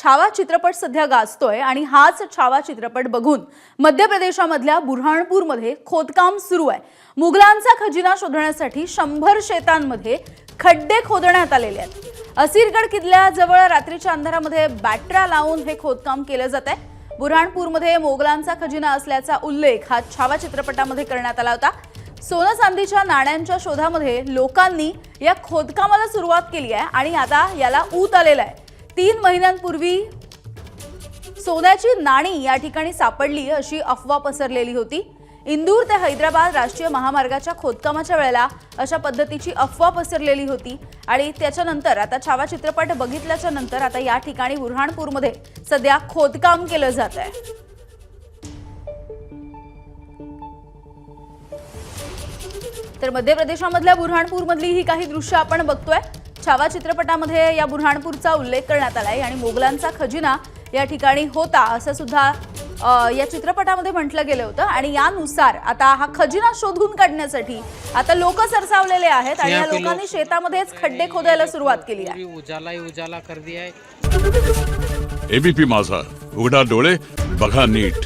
छावा चित्रपट सध्या गाजतोय आणि हाच छावा चित्रपट बघून मध्य प्रदेशामधल्या बुरहाणपूरमध्ये खोदकाम सुरू आहे। मुघलांचा खजिना शोधण्यासाठी 100 शेतांमध्ये खड्डे खोदण्यात आलेले आहेत। असीरगड किल्ल्याजवळ रात्रीच्या अंधारामध्ये बॅटरा लावून हे खोदकाम केलं जात आहे। बुरहाणपूरमध्ये मोगलांचा खजिना असल्याचा उल्लेख हा छावा चित्रपटामध्ये करण्यात आला होता। सोनं चांदीच्या नाण्यांच्या शोधामध्ये लोकांनी या खोदकामाला सुरुवात केली आहे आणि आता याला ऊत आलेला आहे। 3 महिन्यांपूर्वी सोन्याची नाणी या ठिकाणी सापडली अशी अफवा पसरलेली होती। इंदूर ते हैदराबाद राष्ट्रीय महामार्गाच्या खोदकामाच्या वेळेला अशा पद्धतीची अफवा पसरलेली होती आणि त्याच्यानंतर आता छावा चित्रपट बघितल्याच्या नंतर आता या ठिकाणी बुरहाणपूरमध्ये सध्या खोदकाम केलं जात आहे। तर मध्य प्रदेशामधल्या बुरहाणपूरमधली ही काही दृश्य आपण बघतोय। छावा चित्रपटामध्ये या बुरहाणपूरचा उल्लेख करण्यात आलाय आणि मोगलांचा खजिना या ठिकाणी होता असं सुद्धा या चित्रपटामध्ये म्हटलं गेलं होतं आणि यानुसार आता हा खजिना शोधून काढण्यासाठी आता लोक सरसावलेले आहेत आणि या लोकांनी शेतामध्येच खड्डे खोदायला सुरुवात केली आहे। उजाला कर दिया है। एबीपी माझा, उघडा डोळे बघा नीट।